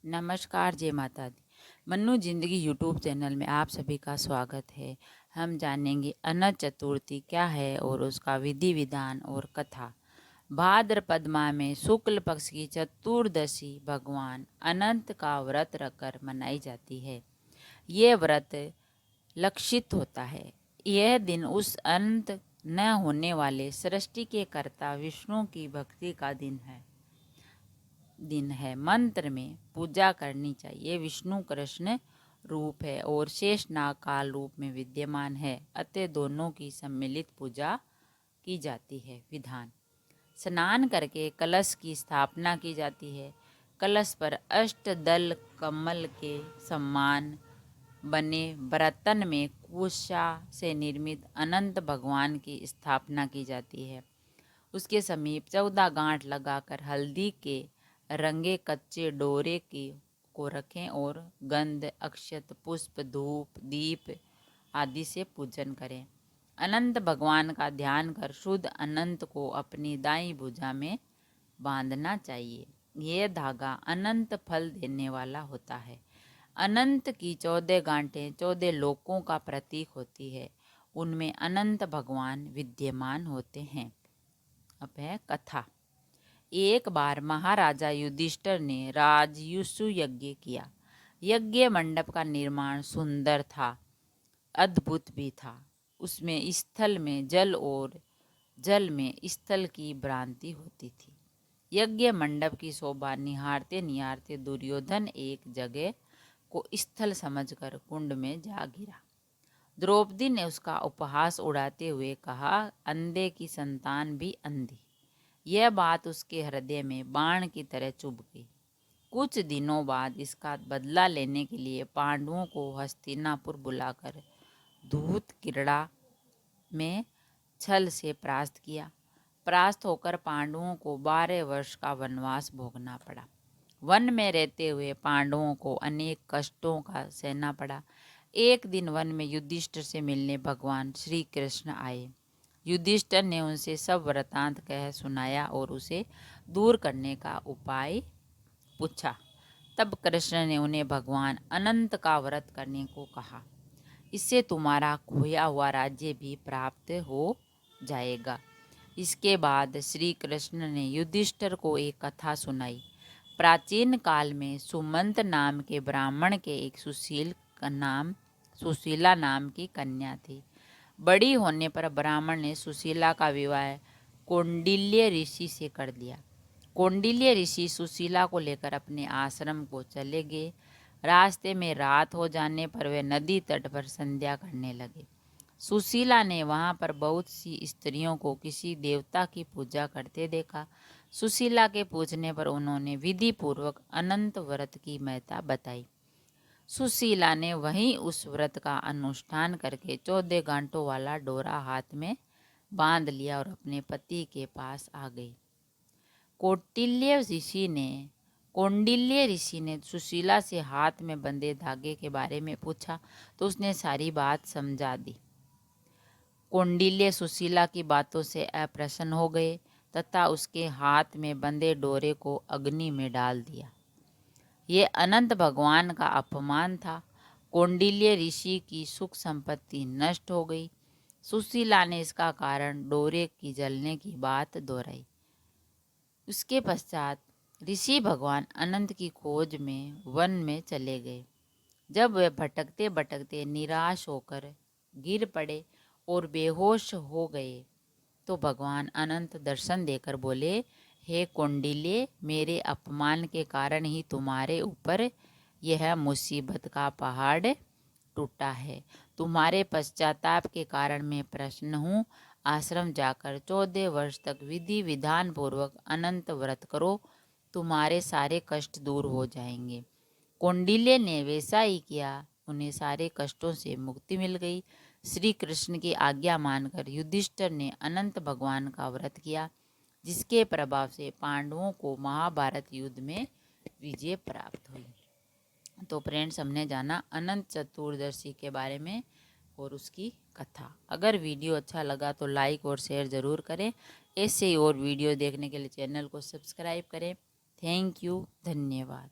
नमस्कार, जय माता दी। मन्नू जिंदगी यूट्यूब चैनल में आप सभी का स्वागत है। हम जानेंगे अनंत चतुर्थी क्या है और उसका विधि विधान और कथा। भाद्रपद माह में शुक्ल पक्ष की चतुर्दशी भगवान अनंत का व्रत रखकर मनाई जाती है। ये व्रत लक्षित होता है। यह दिन उस अंत न होने वाले सृष्टि के कर्ता विष्णु की भक्ति का दिन है। मंत्र में पूजा करनी चाहिए। विष्णु कृष्ण रूप है और शेष नाग काल रूप में विद्यमान है, अतः दोनों की सम्मिलित पूजा की जाती है। विधान: स्नान करके कलश की स्थापना की जाती है। कलश पर अष्टदल कमल के समान बने बर्तन में कुशा से निर्मित अनंत भगवान की स्थापना की जाती है। उसके समीप 14 गांठ लगाकर हल्दी के रंगे कच्चे डोरे को रखें और गंध, अक्षत, पुष्प, धूप, दीप आदि से पूजन करें। अनंत भगवान का ध्यान कर शुद्ध अनंत को अपनी दाईं भुजा में बांधना चाहिए। यह धागा अनंत फल देने वाला होता है। अनंत की 14 गांठें 14 लोकों का प्रतीक होती है। उनमें अनंत भगवान विद्यमान होते हैं। अब है कथा। एक बार महाराजा युधिष्ठिर ने राजसूय यज्ञ किया। यज्ञ मंडप का निर्माण सुंदर था, अद्भुत भी था। उसमें स्थल में जल और जल में स्थल की भ्रांति होती थी। यज्ञ मंडप की शोभा निहारते निहारते दुर्योधन एक जगह को स्थल समझकर कुंड में जा गिरा। द्रौपदी ने उसका उपहास उड़ाते हुए कहा, अंधे की संतान भी अंधी। यह बात उसके हृदय में बाण की तरह चुभ गई। कुछ दिनों बाद इसका बदला लेने के लिए पांडवों को हस्तिनापुर बुलाकर धूत क्रीड़ा में छल से परास्त किया। परास्त होकर पांडवों को 12 वर्ष का वनवास भोगना पड़ा। वन में रहते हुए पांडवों को अनेक कष्टों का सहना पड़ा। एक दिन वन में युधिष्ठिर से मिलने भगवान श्री कृष्ण आए। युधिष्ठिर ने उनसे सब वृतांत कह सुनाया और उसे दूर करने का उपाय पूछा। तब कृष्ण ने उन्हें भगवान अनंत का व्रत करने को कहा। इससे तुम्हारा खोया हुआ राज्य भी प्राप्त हो जाएगा। इसके बाद श्री कृष्ण ने युधिष्ठिर को एक कथा सुनाई। प्राचीन काल में सुमंत नाम के ब्राह्मण के एक सुशीला नाम की कन्या थी। बड़ी होने पर ब्राह्मण ने सुशीला का विवाह कौंडिल्य ऋषि से कर दिया। कौंडिल्य ऋषि सुशीला को लेकर अपने आश्रम को चले गए। रास्ते में रात हो जाने पर वे नदी तट पर संध्या करने लगे। सुशीला ने वहां पर बहुत सी स्त्रियों को किसी देवता की पूजा करते देखा। सुशीला के पूछने पर उन्होंने विधि पूर्वक अनंत व्रत की महत्ता बताई। सुशीला ने वहीं उस व्रत का अनुष्ठान करके 14 गांठों वाला डोरा हाथ में बांध लिया और अपने पति के पास आ गई। कौंडिल्य ऋषि ने सुशीला से हाथ में बंधे धागे के बारे में पूछा तो उसने सारी बात समझा दी। कौंडिल्य सुशीला की बातों से अप्रसन्न हो गए तथा उसके हाथ में बंधे डोरे को अग्नि में डाल दिया। ये अनंत भगवान का अपमान था। कौंडिल्य ऋषि की सुख संपत्ति नष्ट हो गई। सुशीला ने इसका कारण डोरे की जलने की बात दोहराई। उसके पश्चात ऋषि भगवान अनंत की खोज में वन में चले गए। जब वे भटकते भटकते निराश होकर गिर पड़े और बेहोश हो गए तो भगवान अनंत दर्शन देकर बोले, हे कौंडिल्य, मेरे अपमान के कारण ही तुम्हारे ऊपर यह मुसीबत का पहाड़ टूटा है। तुम्हारे पश्चाताप के कारण मैं प्रसन्न हूँ। आश्रम जाकर 14 वर्ष तक विधि विधान पूर्वक अनंत व्रत करो, तुम्हारे सारे कष्ट दूर हो जाएंगे। कौंडिल्य ने वैसा ही किया। उन्हें सारे कष्टों से मुक्ति मिल गई। श्री कृष्ण की आज्ञा मानकर युधिष्ठिर ने अनंत भगवान का व्रत किया, जिसके प्रभाव से पांडवों को महाभारत युद्ध में विजय प्राप्त हुई। तो फ्रेंड्स, हमने जाना अनंत चतुर्दशी के बारे में और उसकी कथा। अगर वीडियो अच्छा लगा तो लाइक और शेयर ज़रूर करें। ऐसे ही और वीडियो देखने के लिए चैनल को सब्सक्राइब करें। थैंक यू, धन्यवाद।